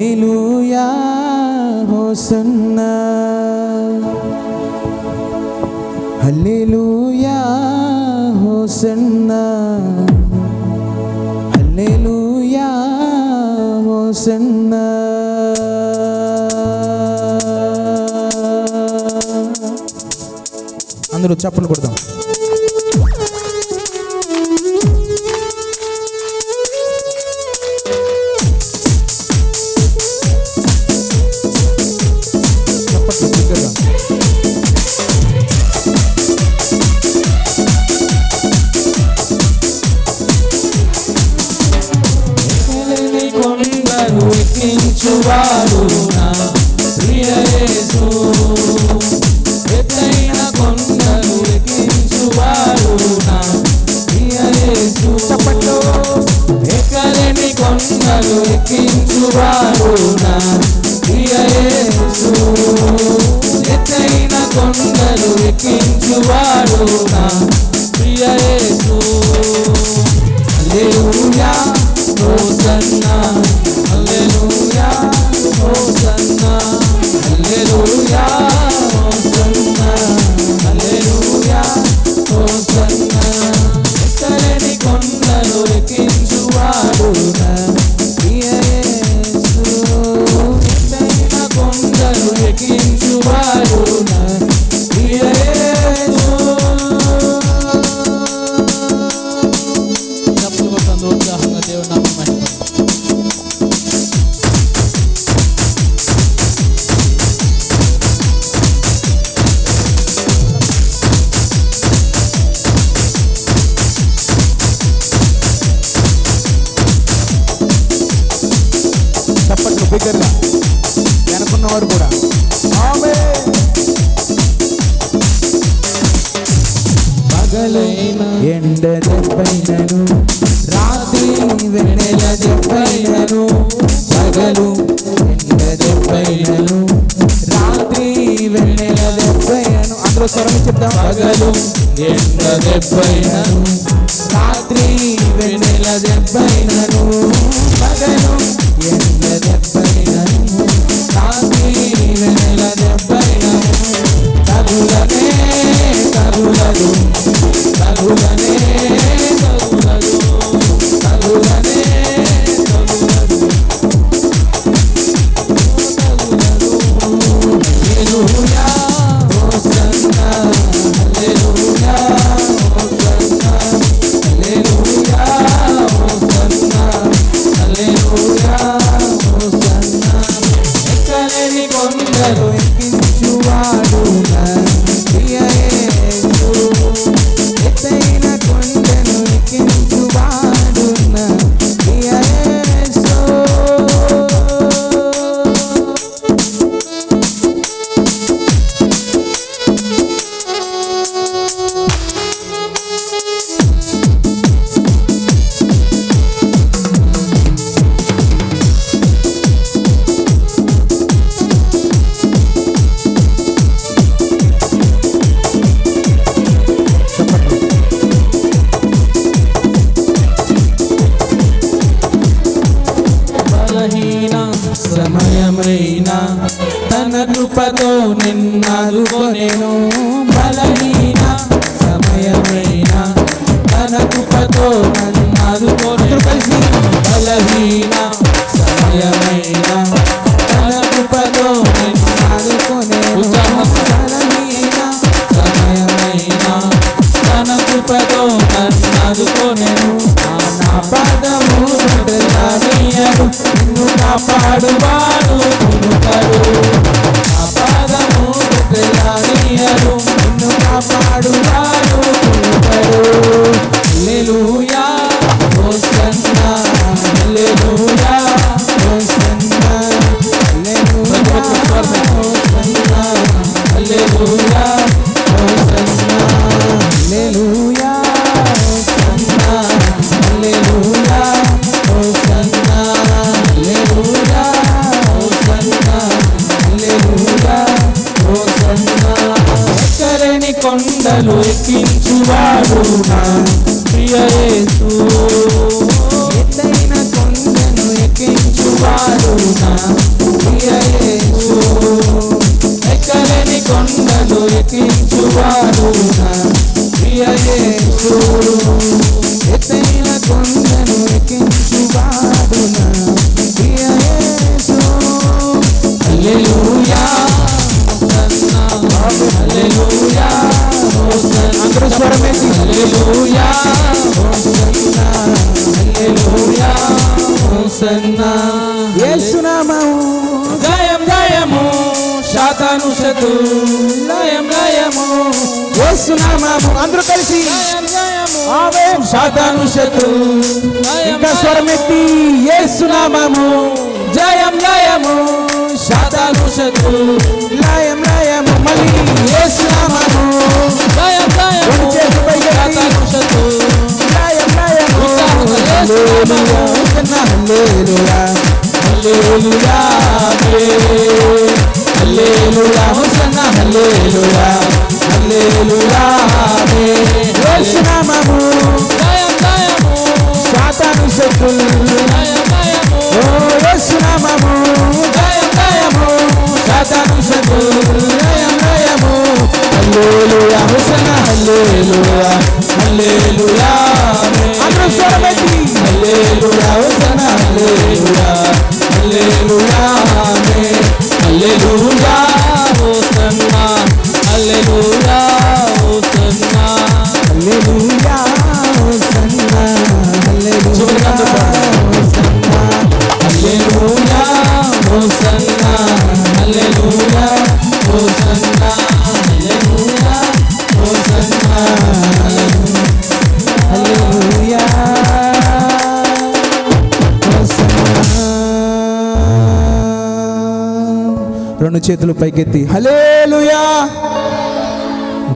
హల్లెలూయా హోసన్నా హల్లెలూయా హోసన్నా హల్లెలూయా హోసన్నా. అందరూ చప్పట్లు కొడదాం. ఎక్కించువాడు నా ప్రియ యేసు, ఎత్తైన కొండలు ఎక్కించువాడు నా ప్రియ యేసు. చప్పట్లు. ఎక్కలేని కొండలు ఎక్కించువాడు నా ప్రియ యేసు, ఎత్తైన కొండలు ఎక్కించువాడు నా ప్రియ యేసు. హల్లెలూయా హోసన్నా హల్లెలూయా హోసన్నా హల్లెలూయా హోసన్నా హల్లెలూయా హోసన్నా. ఎక్కలేని కొండలు ఎక్కించువాడు నా ప్రియ యేసు, ఎత్తైన కొండలు ఎక్కించువాడు నా ప్రియ యేసు. చప్పట్లు కొట్టండి ఉత్సాహంగా దేవుని నామమున మహిమ. చప్పట్లు బిగ్గరగా వెనుకున్నవారు కూడా ఆమేన్. పగలైన ఎండ దెబ్బైనను రాత్రి వెన్నెల దెబ్బైనను, పగలు ఎండ దెబ్బైనను రాత్రి వెన్నెల దెబ్బైనను. అందరూ స్వరం చెప్తాం. పగలు ఎండ దెబ్బైనను రాత్రి వెన్నెల దెబ్బైనను, పగలు ఎండ దెబ్బైనను రాత్రి వెన్నెల దెబ్బైనను. తగులనే తగులదు తగులనే తగులదు తగులనే తగులదు తగులదు. హల్లెలూయా హోసన్నా హల్లెలూయా హోసన్నా హల్లెలూయా హోసన్నా హల్లెలూయా హోసన్నా. ఎక్కలేని కొండలు ఎక్కించువాడు నా ప్రియ యేసు, ఎత్తైన కొండను ఎక్కించువాడు నా ప్రియ యేసు. బలహీన సమయమైన తన కృపతో నిన్నాదుకొనెను, బలహీన సమయమైన తన కృపతో నన్నాదుకొనెను. బలహీన సమయమైన తన కృపతో నిన్నాదుకొనెను, బలహీన సమయమైన తన కృపతో నన్నాదుకొనెను. నా పాదము రానియను, నిన్ను కాపాడువాడు కునుకడు. నా పాదము రానియను, నిన్ను కాపాడువాడు కునుకడు. హల్లెలూయా హోసన్నా హల్లెలూయా హోసన్నా హల్లెలూయా హోసన్నా హల్లెలూయా హోసన్నా హల్లెలూయా హోసన్నా హల్లెలూయా హోసన్నా హల్లెలూయా హోసన్నా హల్లెలూయా హోసన్నా. ఎక్కలేని కొండలు ఎక్కించువాడు నా ప్రియ యేసు, ఎత్తైన కొండను ఎక్కించువాడు నా నామము జయం జయము సాతాను శత్రువు లయం లయము యేసు నామము అందరూ కలిసి జయం జయము ఆమేన్ సాతాను శత్రువు ఇంకా స్వరమెత్తి యేసు నామము జయం జయము సాతాను శత్రువు లయం లయము మళ్ళీ యేసు నామము జయం జయము రెండు చేతులు పైకెత్తి సాతాను శత్రువు లయం లయము హల్లెలూయా హోసన్నా హల్లెలూయా హల్లెలూయా హల్లెలూయా హోసన్నా హల్లెలూయా హల్లెలూయా యేసు నామము జయం జయము సాతాను శత్రువు జయం జయము ఓ యేసు నామము జయం జయము సాతాను శత్రువు లయం లయము హల్లెలూయా హోసన్నా హల్లెలూయా హల్లెలూయా అందరూ స్వరమెత్తి హల్లెలూయా హోసన్నా హల్లెలూయా హల్లెలూయా హల్లెలూయా హోసన్నా హల్లెలూయా హోసన్నా హల్లెలూయా హోసన్నా హల్లెలూయా హోసన్నా హల్లెలూయా హోసన్నా హల్లెలూయా హోసన్నా హల్లెలూయా హోసన్నా హల్లెలూయా హోసన్నా రెండు చేతులు పైకెత్తి హల్లెలూయా